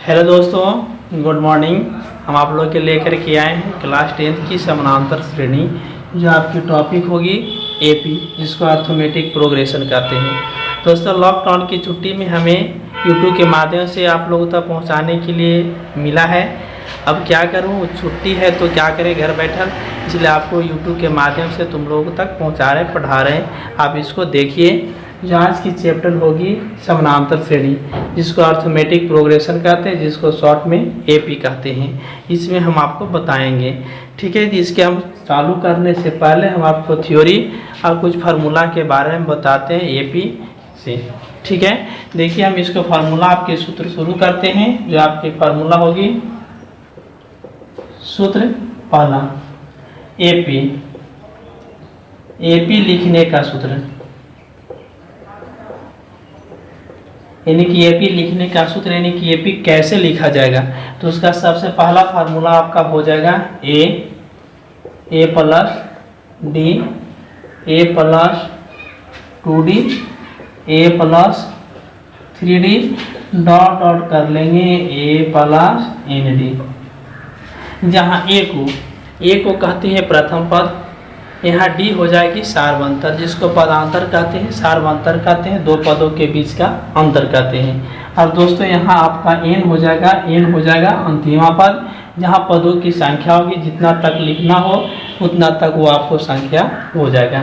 Hello दोस्तों, good morning. हम आप लोग के लेकर के आए हैं क्लास 10th की समानांतर श्रेणी, जो आपकी टॉपिक होगी एपी, जिसको अर्थमेटिक प्रोग्रेशन कहते हैं। दोस्तों, लॉकडाउन की छुट्टी में हमें यूट्यूब के माध्यम से आप लोगों तक पहुंचाने के लिए मिला है। अब क्या करूं, छुट्टी है तो क्या करें घर बैठल, इसलिए आपको यूट्यूब के माध्यम से तुम लोगों तक पहुँचा रहे हैं, पढ़ा रहे हैं। आप इसको देखिए। जो आज की चैप्टर होगी समानांतर श्रेणी, जिसको अर्थमेटिक प्रोग्रेशन कहते हैं, जिसको शॉर्ट में एपी कहते हैं। इसमें हम आपको बताएंगे, ठीक है। इसके हम चालू करने से पहले हम आपको थ्योरी और कुछ फार्मूला के बारे में बताते हैं एपी से, ठीक है। देखिए, हम इसको फार्मूला आपके सूत्र शुरू करते हैं। जो आपकी फार्मूला होगी, सूत्र पहला एपी, एपी लिखने का सूत्र, यानी कि एपी लिखने का सूत्र, यानी कि एपी कैसे लिखा जाएगा। तो उसका सबसे पहला फार्मूला आपका हो जाएगा ए plus d, a plus 2d, a plus 3d, dot dot कर लेंगे ए प्लस nd। जहाँ ए को कहते हैं प्रथम पद, यहाँ डी हो जाएगी सार्वंतर, जिसको पदांतर कहते हैं, सार्वंतर कहते हैं, दो पदों के बीच का अंतर कहते हैं। और दोस्तों, यहाँ आपका एन हो जाएगा अंतिमा पद, जहाँ पदों की संख्या होगी, जितना तक लिखना हो उतना तक वो आपको संख्या हो जाएगा।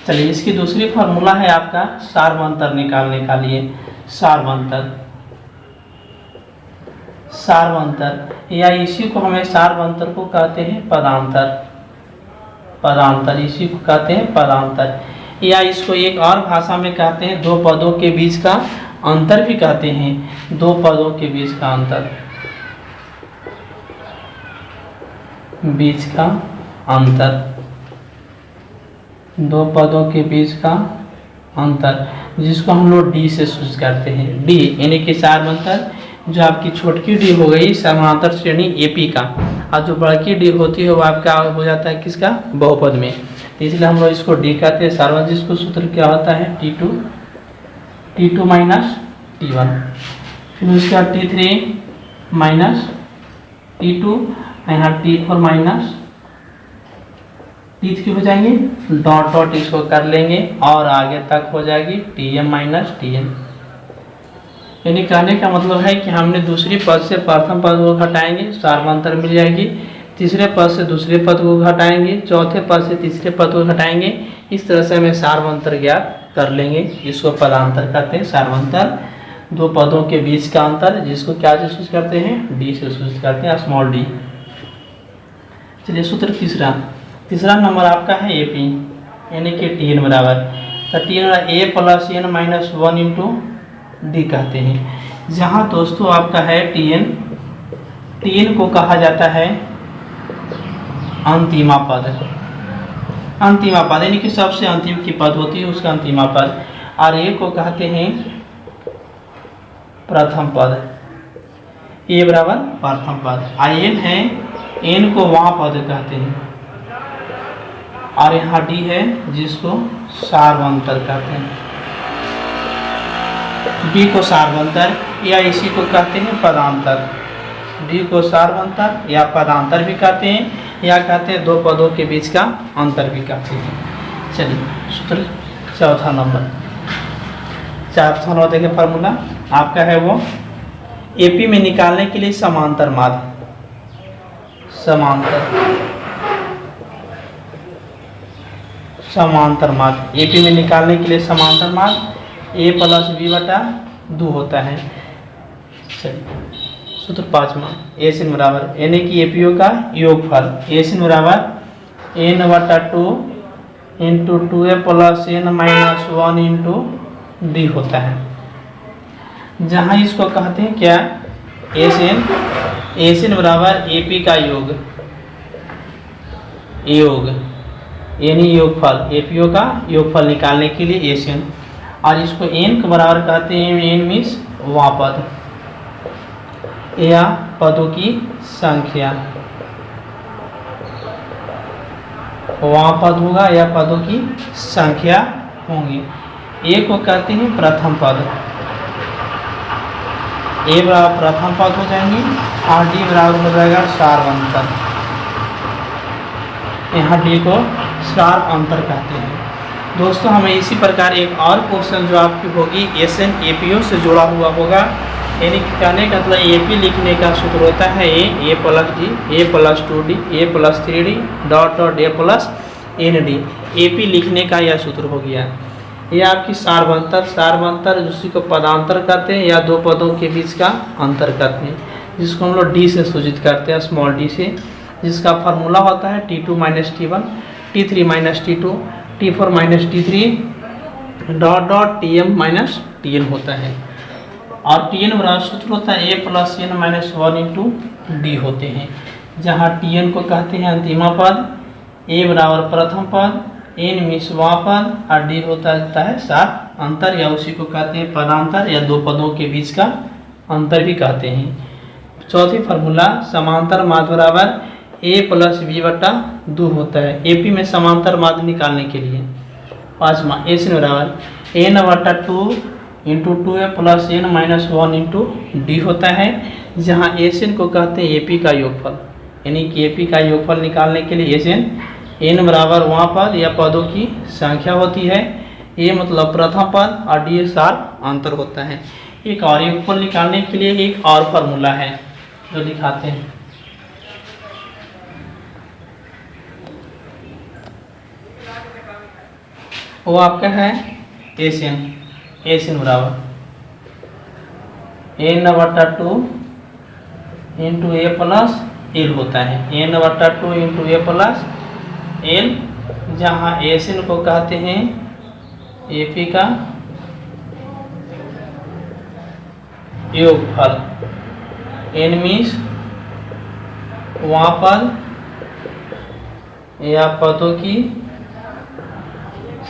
चलिए, इसकी दूसरी फार्मूला है आपका सार्वंतर निकालने का लिए, सार्वंतर या इसी को हमें सार्वंतर को कहते हैं पदांतर, इसी को कहते हैं पदांतर, या इसको एक और भाषा में कहते हैं दो पदों के बीच का अंतर भी कहते हैं। दो पदों के बीच का अंतर, दो पदों के बीच का अंतर, जिसको हम लोग डी से सूचित करते हैं। डी यानी कि सार्वंतर, जो आपकी छोटकी डी हो गई समानांतर श्रेणी एपी का, और जो बड़की डी होती है वो आपका हो जाता है किसका, बहुपद में। तो इसलिए हम लोग इसको डी कहते हैं सार्वंतर, जिसको सूत्र क्या होता है T2 माइनस T1, फिर उसका T3 माइनस T2, यहाँ T4 माइनस T3 हो जाएंगे, डॉट डॉट इसको कर लेंगे और आगे तक हो जाएगी Tm माइनस Tn। यानी कहने का मतलब है कि हमने दूसरी पद से प्रथम पद को घटाएंगे, सार्वंतर मिल जाएगी। तीसरे पद से दूसरे पद को घटाएंगे, चौथे पद से तीसरे पद को घटाएंगे। इस तरह से हमें सार्वंतर ज्ञात कर लेंगे, जिसको पदांतर कहते हैं। सार्वंतर दो पदों के बीच का अंतर, जिसको क्या से सूचित करते हैं, डी से सूचित करते हैं, स्मॉल डी। चलिए, सूत्र तीसरा नंबर आपका है एपी, यानी कि Tn बराबर, तो Tn a plus n minus 1 into d कहते हैं। जहाँ दोस्तों आपका है Tn को कहा जाता है अंतिमा पद, यानी कि सबसे अंतिम की पद होती है उसका अंतिमा पद, और ए को कहते हैं प्रथम पद, ए बराबर प्रथम पद। एन है, एन को वहाँ पद कहते हैं, और यहाँ डी है जिसको सार्वंतर कहते हैं। डी को सार्वंतर या इसी को कहते हैं पदांतर, डी को सार्वंतर या पदांतर भी कहते हैं, या कहते हैं दो पदों के बीच का अंतर भी कहते हैं। चलिए, सूत्र चौथा नंबर देखें। फार्मूला आपका है वो एपी में निकालने के लिए समांतर माध्य, समांतर माध्य, एपी में निकालने के लिए समांतर माध्य ए प्लस बी बटा 2 होता है। चलिए, सूत्र पाँचवा एसिन बराबर, यानी कि एपीओ का योगफल, एसिन बराबर एन बटा 2 into 2a plus n minus 1 into d होता है। जहाँ इसको कहते हैं क्या, एसिन बराबर एपी का योग यानी योगफल, एपीओ का योगफल निकालने के लिए एसिन, और इसको एन के बराबर कहते हैं। एन मीन्स वहाँ पद या पदों की संख्या, वहाँ पद होगा या पदों की संख्या होंगी। ए को कहते हैं प्रथम पद, ए बराबर प्रथम पद हो जाएंगी और डी बराबर हो जाएगा सार्वंतर। यहाँ डी को सार्वंतर कहते हैं। दोस्तों हमें इसी प्रकार एक और क्वेश्चन जो आपकी होगी एसएन एपीओ से जुड़ा हुआ होगा, यानी कहने का मतलब एपी लिखने का सूत्र होता है a plus d, a plus 2d, a plus 3d dot dot a plus n d. AP लिखने का यह सूत्र हो गया। यह आपकी सार्वंतर जिसी को पदांतर कहते हैं या दो पदों के बीच का अंतर कहते हैं, जिसको हम लोग डी से सूचित करते हैं, स्मॉल डी से, जिसका फार्मूला होता है T2 minus T1, T3 minus T2, T4 minus T3 dot dot Tm minus Tn होता है। और Tn बराबर सूत्र होता है a plus n minus 1 into d होते हैं, जहाँ Tn को कहते हैं अंतिमा पद, a बराबर प्रथम पद, n मिसवां पद और डी होता है सार अंतर या उसी को कहते हैं पदांतर या दो पदों के बीच का अंतर भी कहते हैं। चौथी फार्मूला समांतर माध्य बराबर a प्लस बी बटा 2 होता है एपी में समांतर माध्य निकालने के लिए। पाँचवा एन बराबर एन बटा 2 into 2a plus n minus 1 into d होता है, जहाँ एन को कहते हैं एपी का योगफल, यानी कि एपी का योगफल निकालने के लिए एन बराबर वहाँ पद या पदों की संख्या होती है, ए मतलब प्रथम पद और डी सार अंतर होता है। एक और योगफल निकालने के लिए एक और फार्मूला है जो दिखाते हैं। वो आपका है एन बराबर एन बटा 2 इंटू ए प्लस एल होता है, एन बटा 2 इंटू ए प्लस एल, जहाँ एन को कहते हैं एपी का योगफल, एन मीन्स वहाँ पद या पदों की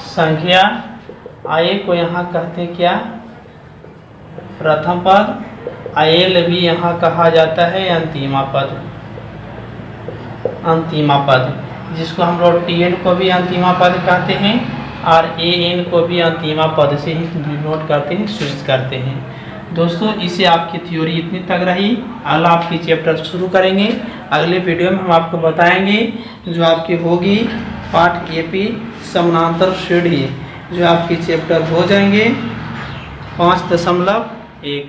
संख्या, आए को यहाँ कहते हैं क्या प्रथम पद, आयल भी यहाँ कहा जाता है अंतिमा पद, जिसको हम लोग Tn को भी अंतिमा पद कहते हैं और An को भी अंतिमा पद से ही डिनोट करते हैं, सूचित करते हैं। दोस्तों इसे आपकी थ्योरी इतनी तक रही। अगला आपकी चैप्टर शुरू करेंगे। अगले वीडियो में हम आपको बताएंगे जो आपकी होगी पाठ एपी समानांतर श्रेणी, जो आपकी चैप्टर हो जाएंगे 5.1।